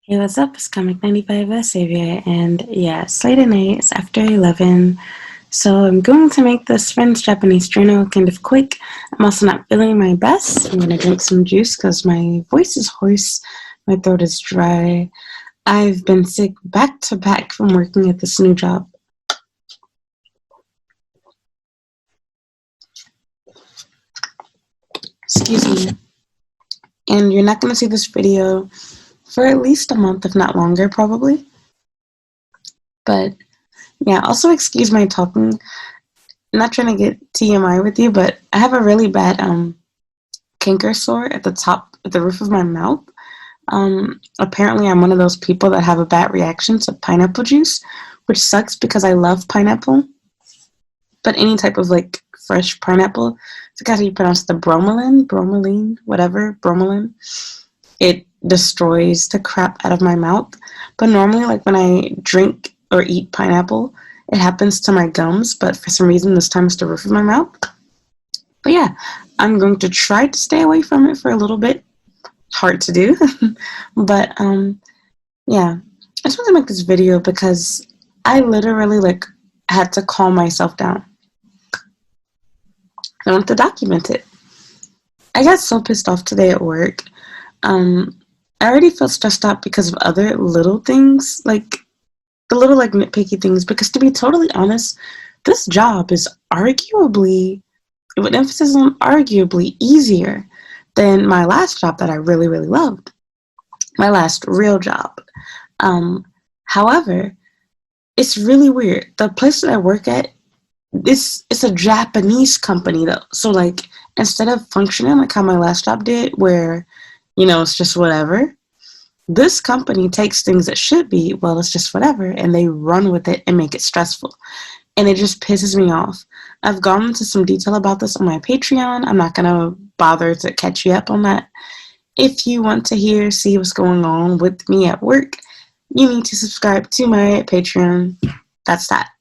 Hey, what's up? It's Comic 95 Savior, and yeah, it's late at night. It's after 11, so I'm going to make this French Japanese journal kind of quick. I'm also not feeling my best. I'm gonna drink some juice because my voice is hoarse, my throat is dry. I've been sick back to back from working at this new job. Excuse me. And you're not gonna see this video for at least a month, if not longer, probably. But yeah, also excuse my talking. I'm not trying to get TMI with you, but I have a really bad canker sore at the top, at the roof of my mouth. Apparently, I'm one of those people that have a bad reaction to pineapple juice, which sucks because I love pineapple. But any type of like fresh pineapple, I forgot how you pronounce the bromelain, whatever, bromelain. It destroys the crap out of my mouth. But normally, like when I drink or eat pineapple, it happens to my gums, but for some reason this time it's the roof of my mouth. But yeah, I'm going to try to stay away from it for a little bit. Hard to do. But yeah. I just want to make this video because I literally like had to calm myself down. I wanted to document it. I got so pissed off today at work. I already felt stressed out because of other little things, like the little like nitpicky things, because to be totally honest, this job is arguably, with emphasis on arguably, easier than my last job that I really, really loved. My last real job. However, it's really weird. The place that I work at, it's a Japanese company though. So like instead of functioning like how my last job did, where, it's just whatever, this company takes things that should be, well, it's just whatever, and they run with it and make it stressful. And it just pisses me off. I've gone into some detail about this on my Patreon. I'm not going to bother to catch you up on that. If you want to see what's going on with me at work, you need to subscribe to my Patreon. That's that.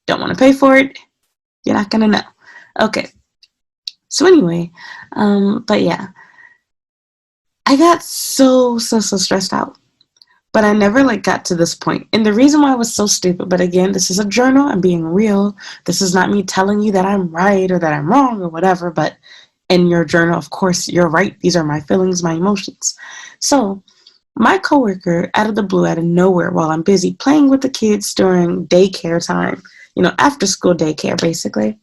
Don't want to pay for it? You're not going to know. Okay. So anyway, but yeah. I got so stressed out. But I never got to this point. And the reason why I was so stupid, but again, this is a journal, I'm being real. This is not me telling you that I'm right or that I'm wrong or whatever, but in your journal, of course, you're right. These are my feelings, my emotions. So my coworker, out of the blue, out of nowhere, while I'm busy playing with the kids during daycare time, after school daycare, basically.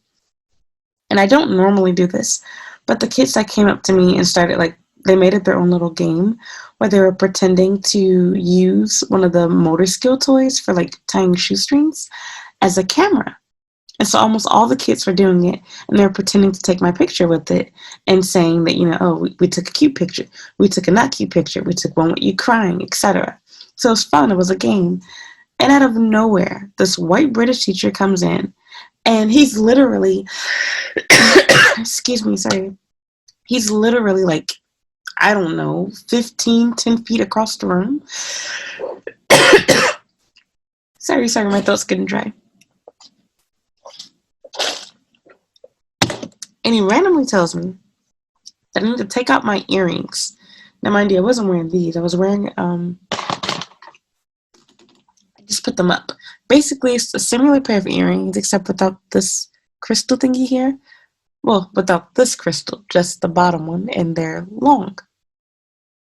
And I don't normally do this, but the kids that came up to me and started they made it their own little game where they were pretending to use one of the motor skill toys for tying shoestrings as a camera. And so almost all the kids were doing it, and they were pretending to take my picture with it and saying that, oh, we took a cute picture, we took a not cute picture, we took one with you crying, etc. So it was fun, it was a game. And out of nowhere, this white British teacher comes in, and he's literally, excuse me, sorry, he's literally I don't know, 10 feet across the room. sorry, my throat's getting dry. And he randomly tells me that I need to take out my earrings. Now, mind you, I wasn't wearing these. I was wearing, I just put them up. Basically, it's a similar pair of earrings, except without this crystal thingy here. Well, without this crystal, just the bottom one, and they're long.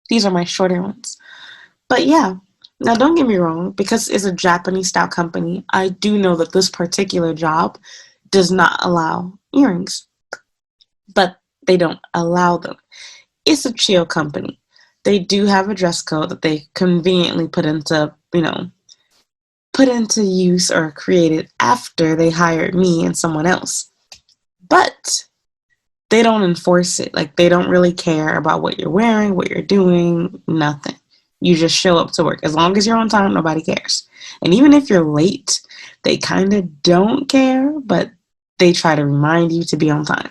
These are my shorter ones. But yeah, now don't get me wrong, because it's a Japanese style company, I do know that this particular job does not allow earrings. But they don't allow them. It's a chill company. They do have a dress code that they conveniently put into use or created after they hired me and someone else. But they don't enforce it. They don't really care about what you're wearing, what you're doing, nothing. You just show up to work. As long as you're on time, nobody cares. And even if you're late, they kind of don't care, but they try to remind you to be on time.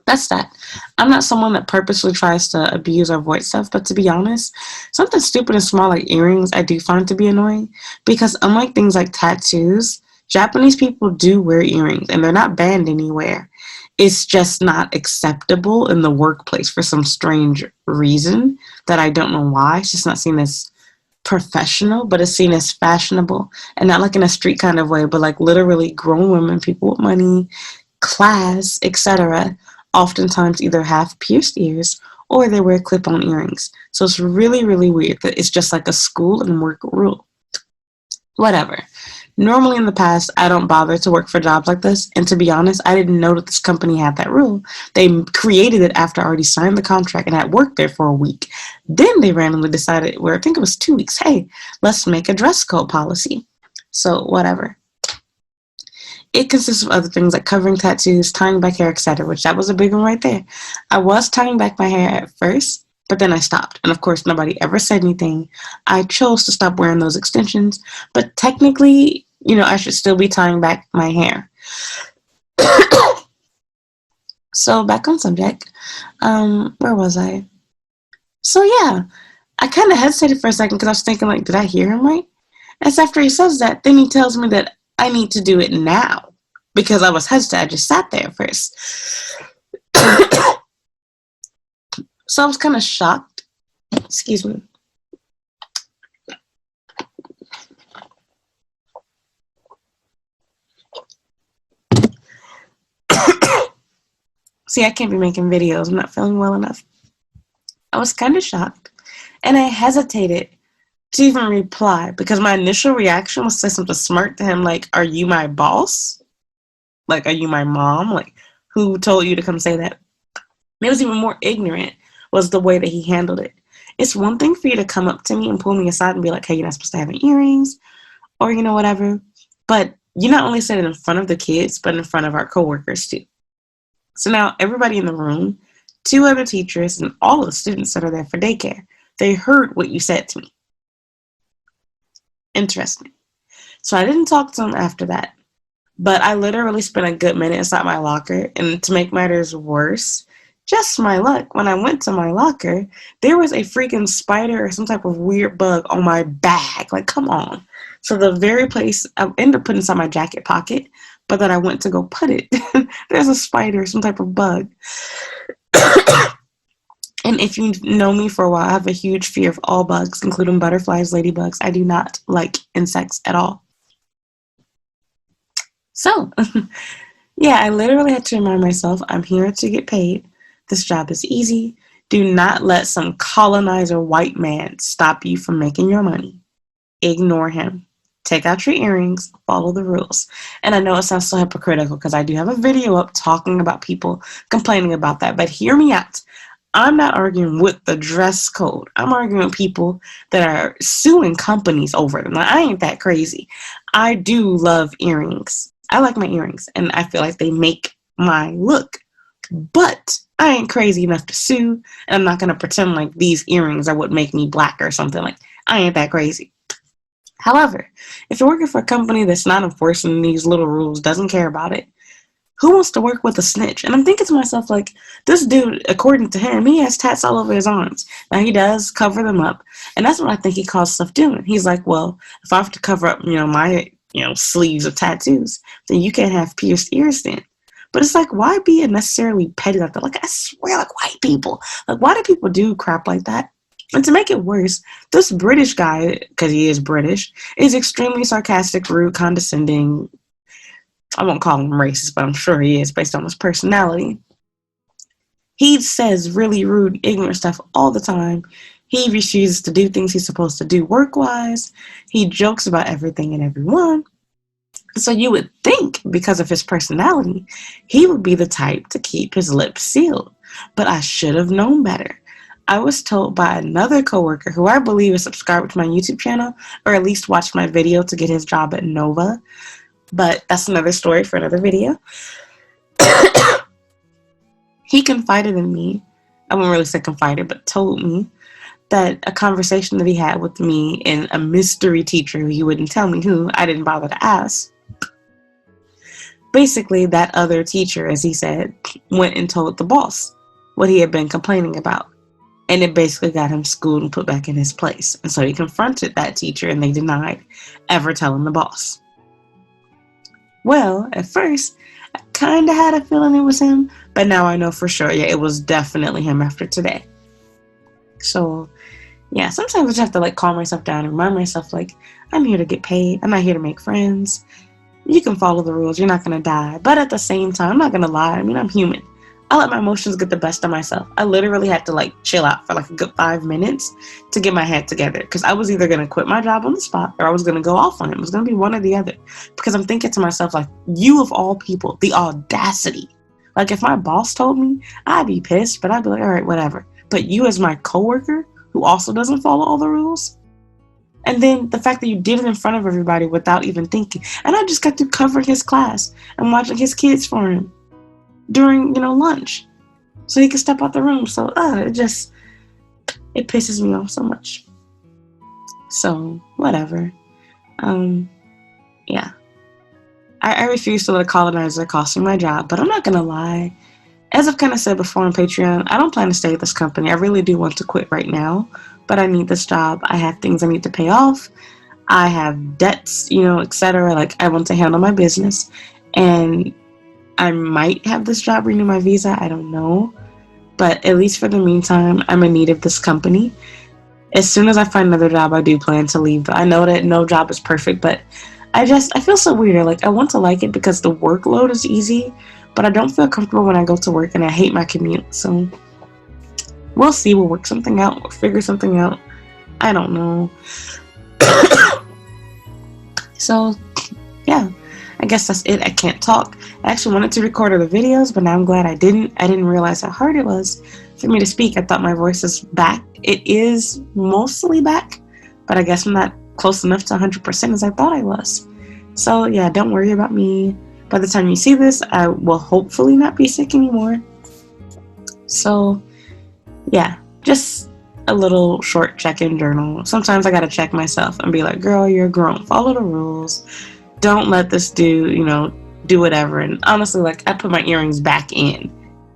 That's that. I'm not someone that purposely tries to abuse or avoid stuff, but to be honest, something stupid and small like earrings I do find to be annoying, because unlike things like tattoos, Japanese people do wear earrings and they're not banned anywhere. It's just not acceptable in the workplace for some strange reason that I don't know why. It's just not seen as professional, but it's seen as fashionable, and not like in a street kind of way, but like literally grown women, people with money, class, etc., oftentimes either have pierced ears or they wear clip-on earrings. So it's really, really weird that it's just like a school and work rule. Whatever. Normally in the past, I don't bother to work for jobs like this, and to be honest, I didn't know that this company had that rule. They created it after I already signed the contract and had worked there for a week. Then they randomly decided, where I think it was 2 weeks, hey, let's make a dress code policy. So whatever. It consists of other things like covering tattoos, tying back hair, etc., which that was a big one right there. I was tying back my hair at first, but then I stopped. And of course, nobody ever said anything. I chose to stop wearing those extensions, but technically, I should still be tying back my hair. So back on subject, where was I? So yeah, I kind of hesitated for a second because I was thinking, like, did I hear him right? As after he says that, then he tells me that I need to do it now because I was hesitant. I just sat there first. So I was kind of shocked. Excuse me. See, I can't be making videos. I'm not feeling well enough. I was kind of shocked, and I hesitated to even reply because my initial reaction was to say something smart to him, like, are you my boss? Like, are you my mom? Like, who told you to come say that? And it was even more ignorant was the way that he handled it. It's one thing for you to come up to me and pull me aside and be like, hey, you're not supposed to have any earrings or, whatever. But you not only said it in front of the kids, but in front of our coworkers too. So now everybody in the room, 2 other teachers, and all of the students that are there for daycare, they heard what you said to me. Interesting. So I didn't talk to him after that, but I literally spent a good minute inside my locker, and to make matters worse, just my luck, when I went to my locker, there was a freaking spider or some type of weird bug on my bag. Like, come on. So the very place I ended up putting inside my jacket pocket, but then I went to go put it. There's a spider, some type of bug. And if you know me for a while, I have a huge fear of all bugs, including butterflies, ladybugs. I do not like insects at all. So, yeah, I literally had to remind myself, I'm here to get paid. This job is easy. Do not let some colonizer white man stop you from making your money. Ignore him. Take out your earrings, follow the rules. And I know it sounds so hypocritical because I do have a video up talking about people complaining about that, but hear me out. I'm not arguing with the dress code. I'm arguing with people that are suing companies over them. Like, I ain't that crazy. I do love earrings. I like my earrings, and I feel like they make my look. But I ain't crazy enough to sue, and I'm not going to pretend like these earrings are what make me black or something. Like, I ain't that crazy. However, if you're working for a company that's not enforcing these little rules, doesn't care about it, who wants to work with a snitch? And I'm thinking to myself, like, this dude, according to him, he has tats all over his arms. Now, he does cover them up, and that's what I think he calls stuff doing. He's like, well, if I have to cover up, my, sleeves of tattoos, then you can't have pierced ears then. But it's like, why be unnecessarily petty like that? Like, I swear, like, white people. Like, why do people do crap like that? And to make it worse, this British guy, because he is British, is extremely sarcastic, rude, condescending. I won't call him racist, but I'm sure he is based on his personality. He says really rude, ignorant stuff all the time. He refuses to do things he's supposed to do work-wise. He jokes about everything and everyone. So you would think, because of his personality, he would be the type to keep his lips sealed. But I should have known better. I was told by another coworker who I believe is subscribed to my YouTube channel, or at least watched my video to get his job at Nova. But that's another story for another video. He confided in me. I wouldn't really say confided, but told me that a conversation that he had with me and a mystery teacher who he wouldn't tell me who, I didn't bother to ask. Basically, that other teacher, as he said, went and told the boss what he had been complaining about. And it basically got him schooled and put back in his place. And so he confronted that teacher and they denied ever telling the boss. Well, at first, I kind of had a feeling it was him, but now I know for sure, yeah, it was definitely him after today. So yeah, sometimes I just have to like calm myself down and remind myself like I'm here to get paid. I'm not here to make friends. You can follow the rules. You're not gonna die. But at the same time, I'm not gonna lie. I mean, I'm human. I let my emotions get the best of myself. I literally had to like chill out for like a good 5 minutes to get my head together because I was either gonna quit my job on the spot or I was gonna go off on him. It was gonna be one or the other. Because I'm thinking to myself like, you of all people, the audacity. Like if my boss told me, I'd be pissed, but I'd be like, all right, whatever. But you as my coworker who also doesn't follow all the rules, and then the fact that you did it in front of everybody without even thinking. And I just got through covering his class and watching his kids for him during, lunch. So he could step out the room. So it pisses me off so much. So, whatever. Yeah. I refuse to let a colonizer cost me my job, but I'm not gonna lie. As I've kind of said before on Patreon, I don't plan to stay at this company. I really do want to quit right now, but I need this job. I have things I need to pay off. I have debts, etc. Like I want to handle my business, and I might have this job renew my visa. I don't know, but at least for the meantime, I'm in need of this company. As soon as I find another job, I do plan to leave. I know that no job is perfect, but I feel so weird. Like I want to like it because the workload is easy, but I don't feel comfortable when I go to work and I hate my commute. So we'll see. We'll work something out. We'll figure something out. I don't know. So yeah, I guess that's it. I can't talk. I actually wanted to record other videos, but now I'm glad I didn't. I didn't realize how hard it was for me to speak. I thought my voice was back. It is mostly back, but I guess I'm not close enough to 100% as I thought I was. So yeah, don't worry about me. By the time you see this, I will hopefully not be sick anymore. So yeah, just a little short check-in journal. Sometimes I gotta check myself and be like, girl, you're grown. Follow the rules. Don't let this do whatever. And honestly, like I put my earrings back in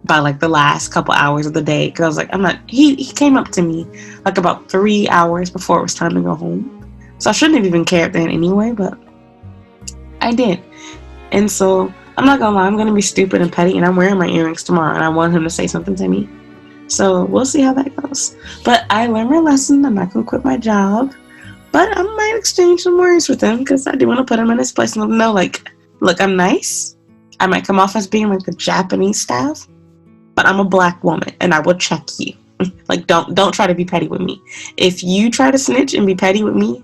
by like the last couple hours of the day. Cause I was like, he came up to me like about 3 hours before it was time to go home. So I shouldn't have even cared then anyway, but I did. And so I'm not gonna lie, I'm gonna be stupid and petty, and I'm wearing my earrings tomorrow, and I want him to say something to me. So we'll see how that goes. But I learned my lesson. I'm not gonna quit my job, but I might exchange some words with him because I do want to put him in his place and let him know, like, look, I'm nice. I might come off as being like the Japanese staff, but I'm a black woman, and I will check you. Like, don't try to be petty with me. If you try to snitch and be petty with me,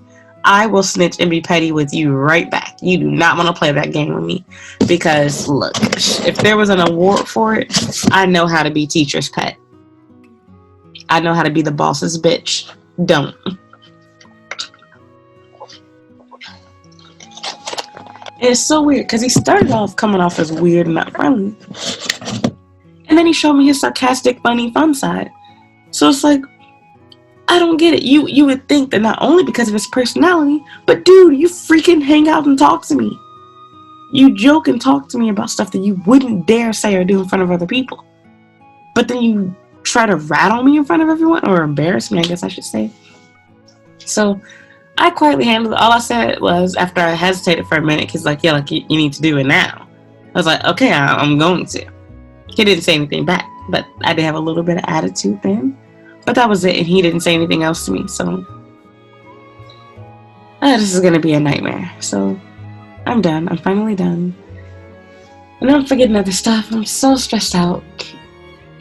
I will snitch and be petty with you right back. You do not want to play that game with me. Because, look, if there was an award for it, I know how to be teacher's pet. I know how to be the boss's bitch. Don't. It's so weird because he started off coming off as weird and not friendly. And then he showed me his sarcastic, funny, fun side. So it's like, I don't get it. You would think that not only because of his personality, but dude, you freaking hang out and talk to me. You joke and talk to me about stuff that you wouldn't dare say or do in front of other people. But then you try to rat on me in front of everyone, or embarrass me, I guess I should say. So I quietly handled it. All I said was, after I hesitated for a minute, he's like, yeah, like you need to do it now. I was like, okay, I'm going to. He didn't say anything back, but I did have a little bit of attitude then. But that was it, and he didn't say anything else to me, so this is going to be a nightmare. So I'm done. I'm finally done. And I'm forgetting other stuff. I'm so stressed out.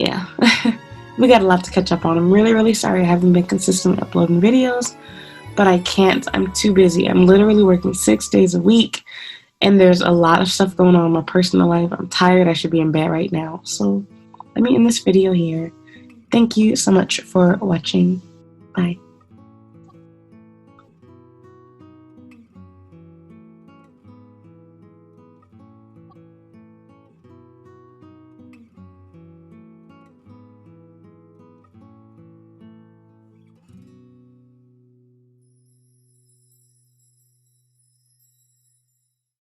Yeah. We got a lot to catch up on. I'm really, really sorry I haven't been consistently uploading videos, but I can't. I'm too busy. I'm literally working 6 days a week, and there's a lot of stuff going on in my personal life. I'm tired. I should be in bed right now. So let me end this video here. Thank you so much for watching. Bye.